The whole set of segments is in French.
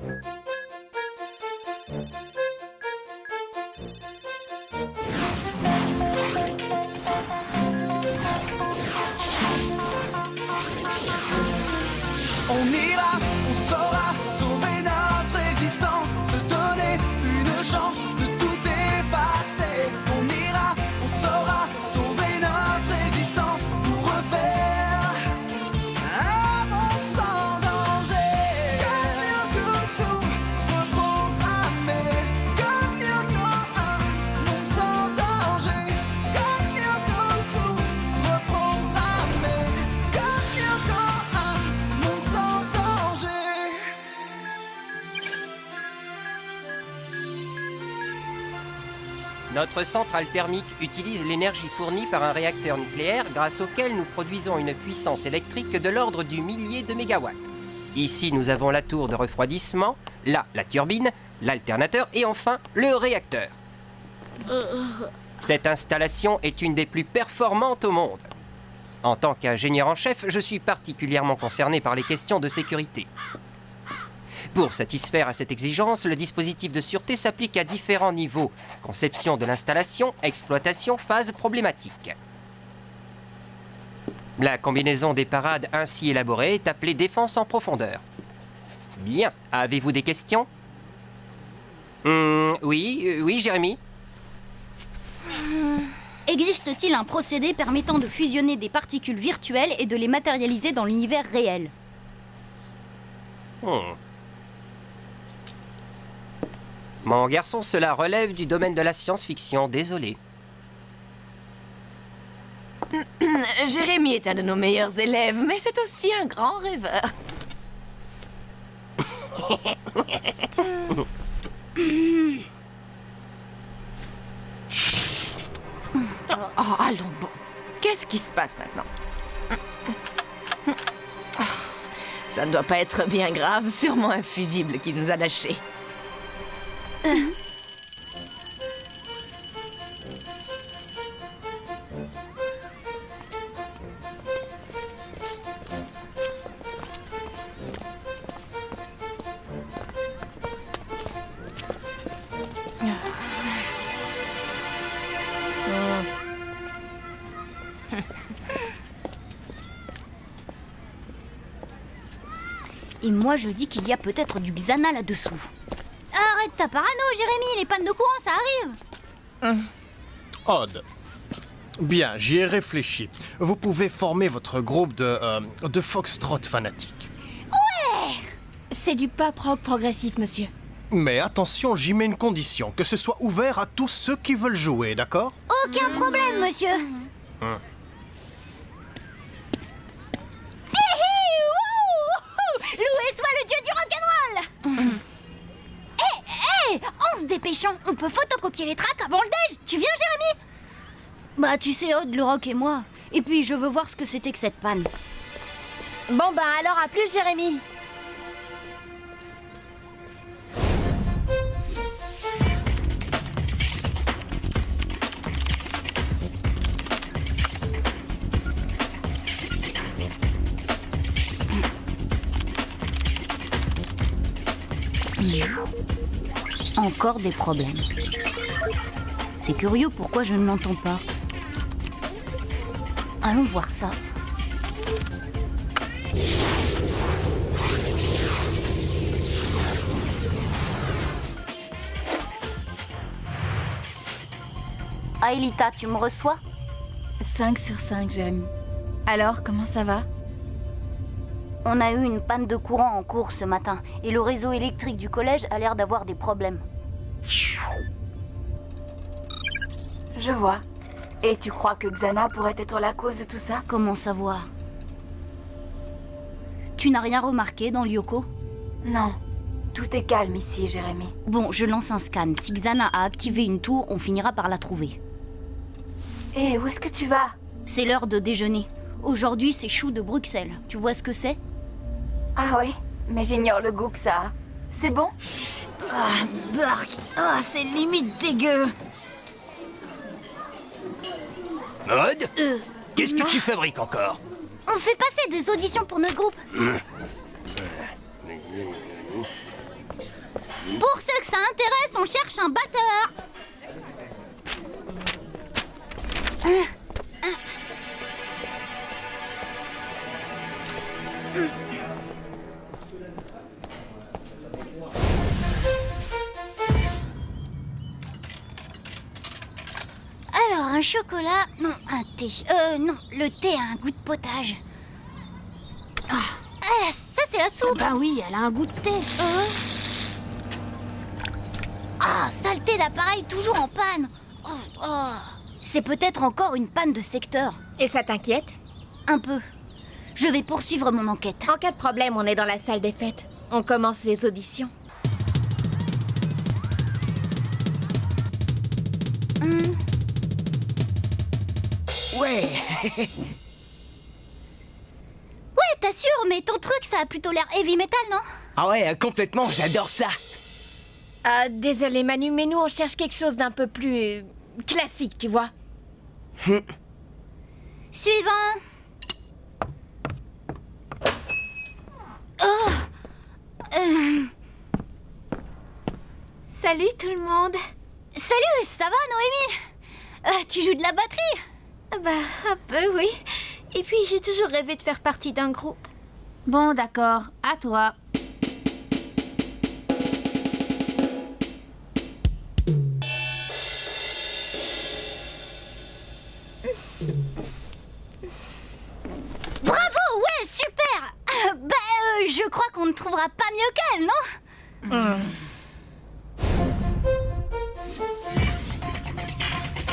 On ira, on saura sauver notre existence, se donner une chance de tout effacer. On ira, on saura sauver notre existence pour refaire un monde sans danger. Comme Yoko, tout reprogrammer. Comme Yoko, un monde sans danger. Comme Yoko, tout reprogrammer. Comme Yoko, un monde sans danger. Notre centrale thermique utilise l'énergie fournie par un réacteur nucléaire grâce auquel nous produisons une puissance électrique de l'ordre du millier de mégawatts. Ici, nous avons la tour de refroidissement, là, la turbine, l'alternateur et enfin, le réacteur. Cette installation est une des plus performantes au monde. En tant qu'ingénieur en chef, je suis particulièrement concerné par les questions de sécurité. Pour satisfaire à cette exigence, le dispositif de sûreté s'applique à différents niveaux. Conception de l'installation, exploitation, phase problématique. La combinaison des parades ainsi élaborée est appelée défense en profondeur. Bien, avez-vous des questions? Oui, Jérémy? Existe-t-il un procédé permettant de fusionner des particules virtuelles et de les matérialiser dans l'univers réel? Mon garçon, cela relève du domaine de la science-fiction, désolé. Jérémy est un de nos meilleurs élèves, mais c'est aussi un grand rêveur. Oh, allons bon. Qu'est-ce qui se passe maintenant? Ça ne doit pas être bien grave, sûrement un fusible qui nous a lâchés. Et moi, je dis qu'il y a peut-être du Xana là-dessous. Arrête ta parano, Jérémy, les pannes de courant, ça arrive. Odd. Bien, j'y ai réfléchi. Vous pouvez former votre groupe de foxtrot fanatiques. C'est du pop rock progressif, monsieur. Mais attention, j'y mets une condition, que ce soit ouvert à tous ceux qui veulent jouer, d'accord? Aucun problème, monsieur. Loué soit le dieu du rock'n'roll. Hé, en se dépêchant, on peut photocopier les tracks avant le déj. Tu viens, Jérémy? Bah, tu sais, Aude, le rock et moi. Et puis, je veux voir ce que c'était que cette panne. Bon ben alors à plus, Jérémy. Encore des problèmes. C'est curieux, pourquoi je ne l'entends pas? Allons voir ça. Aelita, tu me reçois? 5 sur 5, Jérémy. Alors, comment ça va? On a eu une panne de courant en cours ce matin et le réseau électrique du collège a l'air d'avoir des problèmes. Je vois. Et tu crois que Xana pourrait être la cause de tout ça? Comment savoir? Tu n'as rien remarqué dans Lyoko? Non. Tout est calme ici, Jérémy. Bon, je lance un scan. Si Xana a activé une tour, on finira par la trouver. Et où est-ce que tu vas? C'est l'heure de déjeuner. Aujourd'hui, c'est chou de Bruxelles. Tu vois ce que c'est? Ah oui, mais j'ignore le goût que ça a. C'est bon? Ah, bark! Ah, c'est limite dégueu! Maud, qu'est-ce que tu fabriques encore? On fait passer des auditions pour notre groupe. ça intéresse, on cherche un batteur. Alors, un chocolat... Non, un thé. Non, le thé a un goût de potage. Ça c'est la soupe. Ben oui, elle a un goût de thé. Saleté d'appareil toujours en panne. C'est peut-être encore une panne de secteur. Et ça t'inquiète? Un peu. Je vais poursuivre mon enquête. En cas de problème, on est dans la salle des fêtes. On commence les auditions. Ouais. Ouais, t'assures, mais ton truc, ça a plutôt l'air heavy metal, non? Ah ouais, complètement, j'adore ça. Désolé Manu, mais nous on cherche quelque chose d'un peu plus classique, tu vois. Suivant. Salut tout le monde. Salut, ça va, Noémie? Tu joues de la batterie? Bah, un peu, oui. Et puis, j'ai toujours rêvé de faire partie d'un groupe. Bon, d'accord. À toi. Bravo, ouais, super. Je crois qu'on ne trouvera pas mieux qu'elle, non?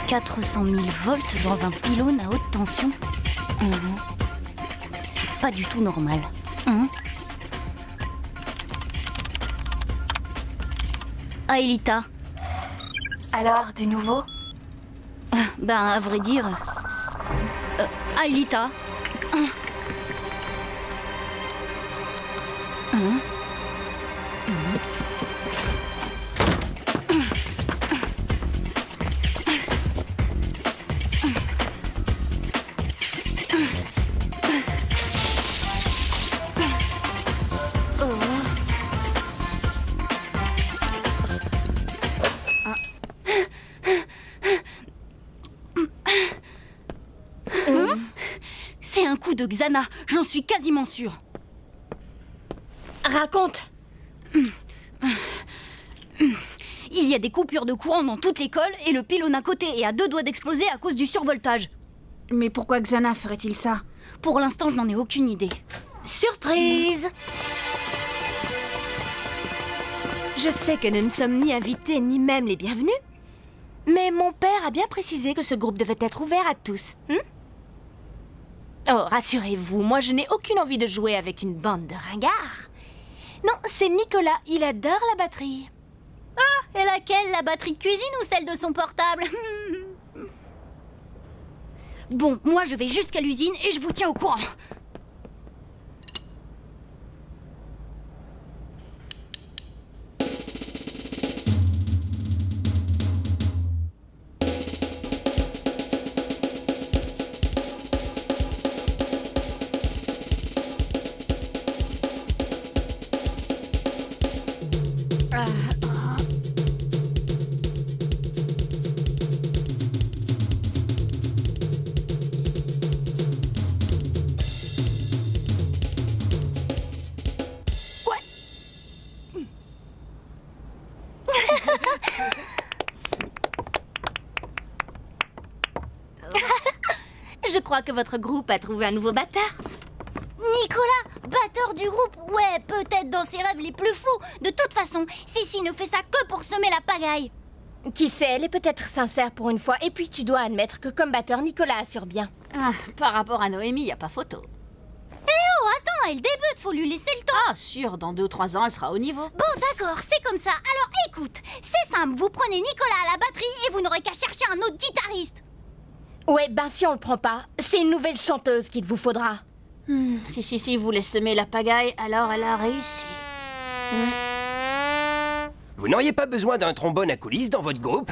400 000 volts dans un pylône à haute tension. C'est pas du tout normal. Aelita. Alors, du nouveau? Ben, à vrai dire... Aelita. C'est un coup de Xana, j'en suis quasiment sûre. Raconte. Il y a des coupures de courant dans toute l'école et le pylône à côté est à 2 doigts d'exploser à cause du survoltage. Mais pourquoi Xana ferait-il ça? Pour l'instant, je n'en ai aucune idée. Surprise! Je sais que nous ne sommes ni invités ni même les bienvenus, mais mon père a bien précisé que ce groupe devait être ouvert à tous. Oh, rassurez-vous, moi je n'ai aucune envie de jouer avec une bande de ringards. Non, c'est Nicolas, il adore la batterie. Et laquelle, la batterie de cuisine ou celle de son portable? Bon, moi je vais jusqu'à l'usine et je vous tiens au courant. Je crois que votre groupe a trouvé un nouveau batteur. Nicolas, batteur du groupe, ouais, peut-être dans ses rêves les plus fous. De toute façon, Sissi ne fait ça que pour semer la pagaille. Qui sait, elle est peut-être sincère pour une fois. Et puis tu dois admettre que comme batteur, Nicolas assure bien. Par rapport à Noémie, y a pas photo. Oh, attends, elle débute, faut lui laisser le temps. Ah, sûr, dans 2-3 ans, elle sera au niveau. Bon, d'accord, c'est comme ça. Alors écoute, c'est simple, vous prenez Nicolas à la batterie et vous n'aurez qu'à chercher un autre guitariste. Ouais, ben si on le prend pas, c'est une nouvelle chanteuse qu'il vous faudra. Si Sissi voulait semer la pagaille, alors elle a réussi. Vous n'auriez pas besoin d'un trombone à coulisses dans votre groupe?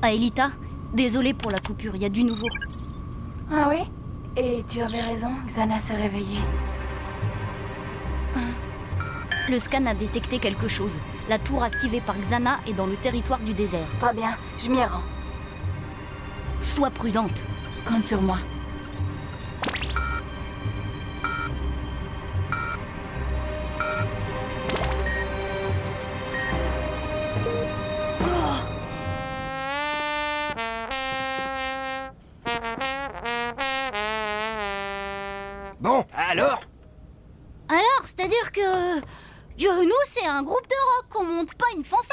Aelita, désolée pour la coupure, il y a du nouveau. Ah oui? Et tu avais raison, Xana s'est réveillée. Le scan a détecté quelque chose. La tour activée par Xana est dans le territoire du désert. Très bien, je m'y rends. Sois prudente. Compte sur moi. Bon, alors? Alors, c'est-à-dire que... nous, c'est un groupe de rock, on monte pas une fanfare.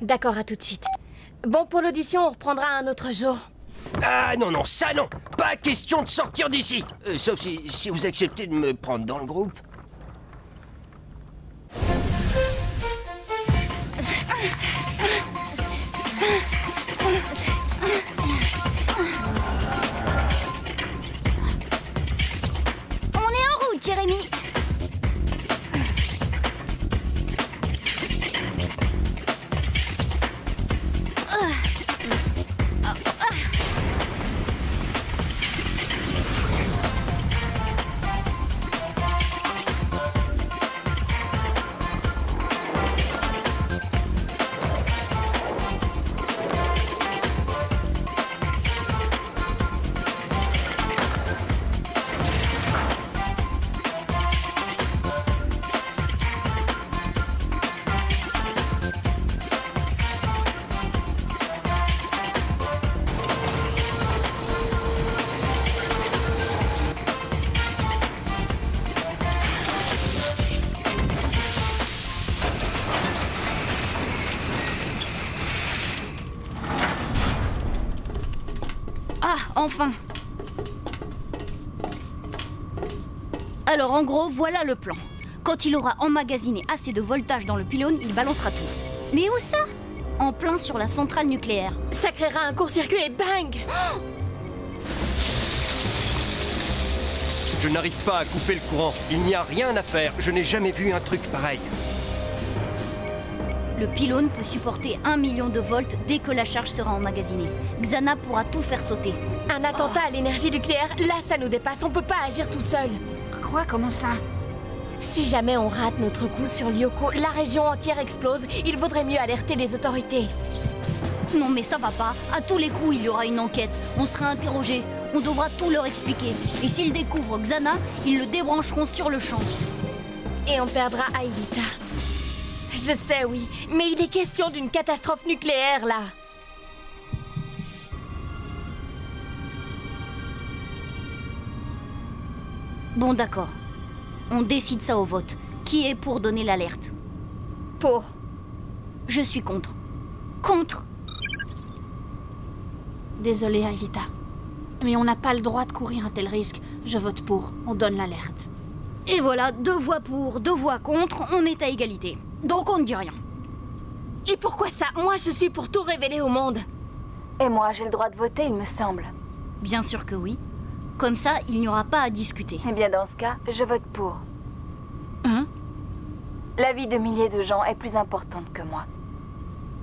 D'accord, à tout de suite. Bon, pour l'audition, on reprendra un autre jour. Ah non, non, ça non! Pas question de sortir d'ici! Sauf si vous acceptez de me prendre dans le groupe. On est en route, Jérémy. Ah, enfin. Alors en gros, voilà le plan. Quand il aura emmagasiné assez de voltage dans le pylône, il balancera tout. Mais où ça? En plein sur la centrale nucléaire. Ça créera un court-circuit et bang! Je n'arrive pas à couper le courant. Il n'y a rien à faire. Je n'ai jamais vu un truc pareil. Le pylône peut supporter 1 million de volts dès que la charge sera emmagasinée. Xana pourra tout faire sauter. Un attentat à l'énergie nucléaire, là ça nous dépasse, on peut pas agir tout seul. Quoi? Comment ça? Si jamais on rate notre coup sur Lyoko, la région entière explose, il vaudrait mieux alerter les autorités. Non mais ça va pas. À tous les coups, il y aura une enquête. On sera interrogé. On devra tout leur expliquer. Et s'ils découvrent Xana, ils le débrancheront sur le champ. Et on perdra Aelita. Je sais, oui, mais il est question d'une catastrophe nucléaire, là. Bon d'accord. On décide ça au vote. Qui est pour donner l'alerte? Pour. Je suis contre. Contre. Désolée, Aelita. Mais on n'a pas le droit de courir un tel risque. Je vote pour. On donne l'alerte. Et voilà, 2 voix pour, 2 voix contre, on est à égalité. Donc on ne dit rien. Et pourquoi ça? Moi, je suis pour tout révéler au monde. Et moi, j'ai le droit de voter, il me semble. Bien sûr que oui. Comme ça, il n'y aura pas à discuter. Eh bien, dans ce cas, je vote pour. Hein? La vie de milliers de gens est plus importante que moi.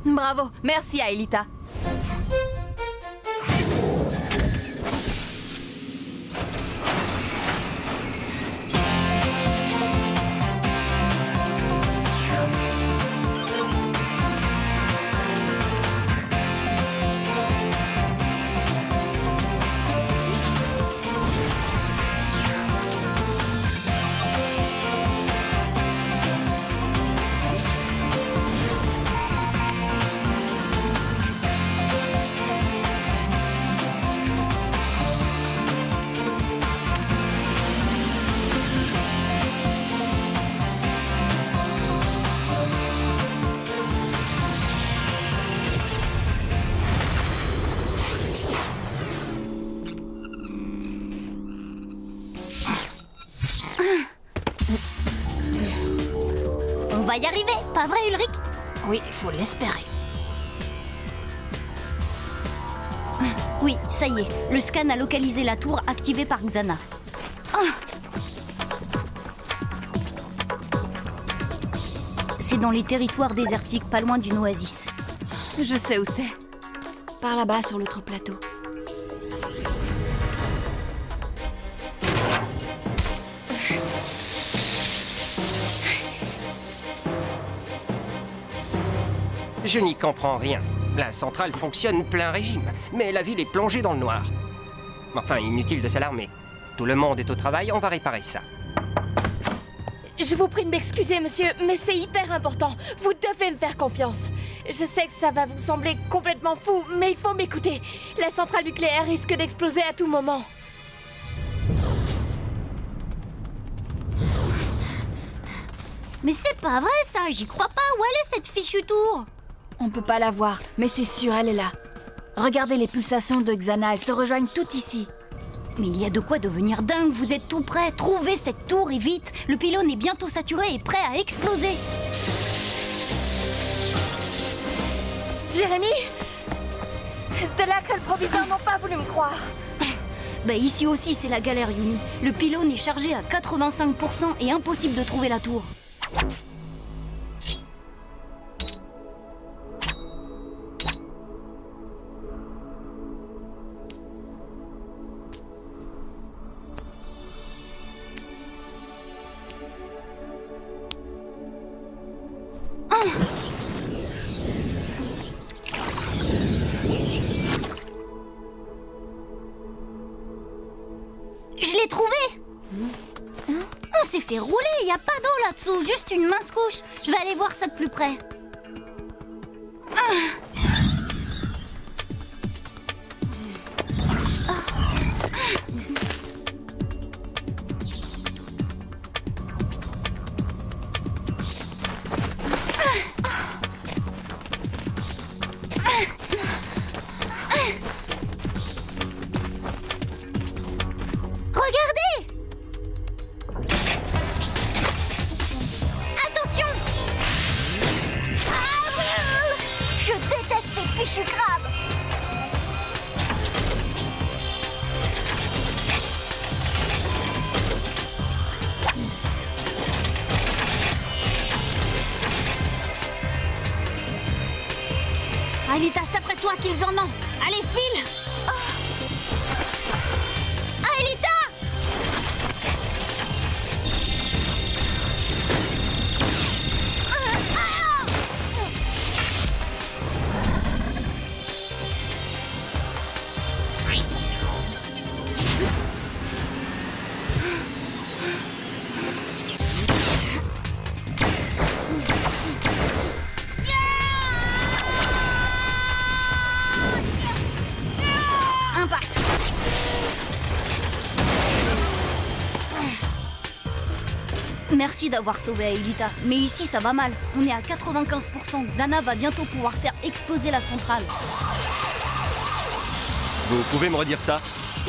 Bravo, merci Aelita. On va y arriver, pas vrai Ulrich? Oui, il faut l'espérer. Oui, ça y est, le scan a localisé la tour activée par Xana. C'est dans les territoires désertiques, pas loin d'une oasis. Je sais où c'est. Par là-bas, sur l'autre plateau. Je n'y comprends rien. La centrale fonctionne plein régime, mais la ville est plongée dans le noir. Enfin, inutile de s'alarmer. Tout le monde est au travail, on va réparer ça. Je vous prie de m'excuser, monsieur, mais c'est hyper important. Vous devez me faire confiance. Je sais que ça va vous sembler complètement fou, mais il faut m'écouter. La centrale nucléaire risque d'exploser à tout moment. Mais c'est pas vrai ça, j'y crois pas. Où elle est cette fichue tour? On peut pas la voir, mais c'est sûr, elle est là. Regardez les pulsations de Xana, elles se rejoignent toutes ici. Mais il y a de quoi devenir dingue, vous êtes tout près. Trouvez cette tour et vite. Le pylône est bientôt saturé et prêt à exploser. Jérémy, de là que le proviseur n'ont pas voulu me croire. Bah ici aussi c'est la galère, Yumi. Le pylône est chargé à 85% et impossible de trouver la tour. Je l'ai trouvé! On s'est fait rouler, y a pas d'eau là-dessous, juste une mince couche. Je vais aller voir ça de plus près. Regardez! Attention! Ah, je déteste ces fichus crabes! Alita, c'est après toi qu'ils en ont! Allez, file! Alita! Impact! Merci d'avoir sauvé Aelita, mais ici ça va mal. On est à 95%. Xana va bientôt pouvoir faire exploser la centrale. Vous pouvez me redire ça?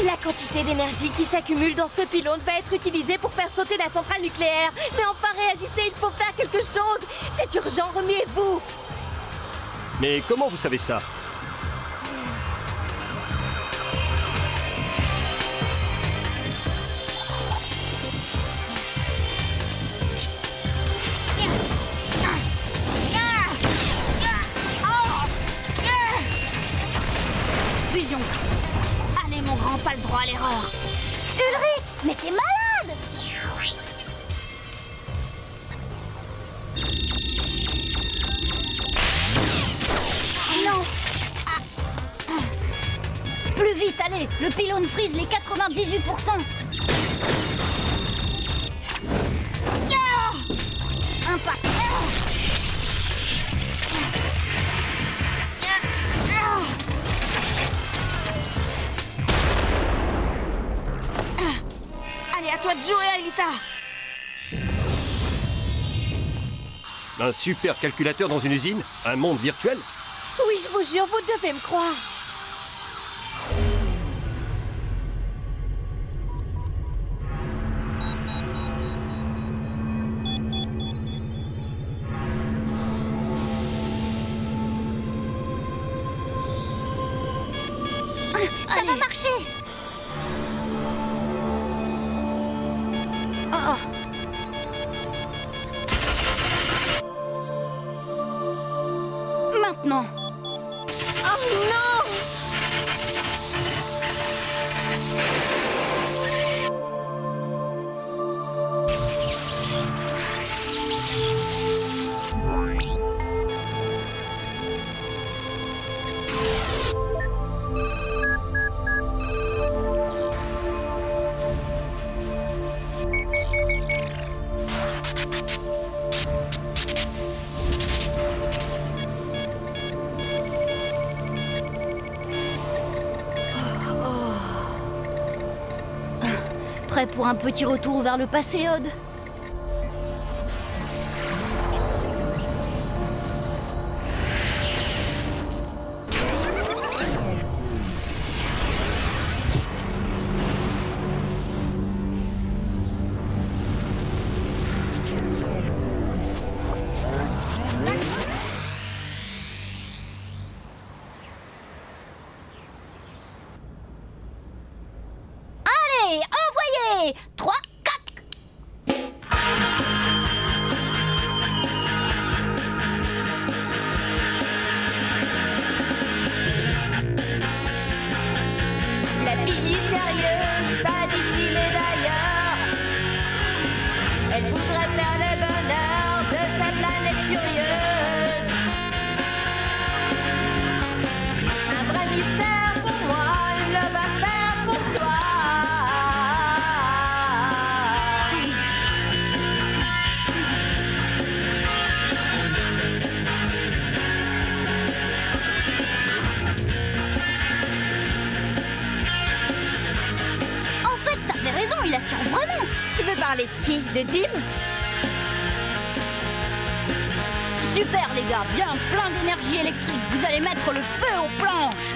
La quantité d'énergie qui s'accumule dans ce pylône va être utilisée pour faire sauter la centrale nucléaire. Mais enfin réagissez, il faut faire quelque chose. C'est urgent, remuez-vous. Mais comment vous savez ça? Fusion. Allez mon grand, pas le droit à l'erreur. Ulrich, mais t'es malade! Non. Plus vite, allez. Le pylône frise les 98%. Impact. Allez, à toi de jouer, Aelita. Un super calculateur dans une usine? Un monde virtuel? Oui, je vous jure, vous devez me croire. Ça va marcher. Oh. maintenant. Oh non! Prêt pour un petit retour vers le passé, Odd? Allez, envoyez! 3, 4. La fille mystérieuse, pas d'ici mais d'ailleurs. Elle voudrait faire le bonheur de cette planète curieuse. Un vrai mystère pour moi, une love affaire pour toi. En fait, t'avais raison, il assure vraiment. Tu veux parler de qui? De Jim? Super les gars, bien plein d'énergie électrique. Vous allez mettre le feu aux planches.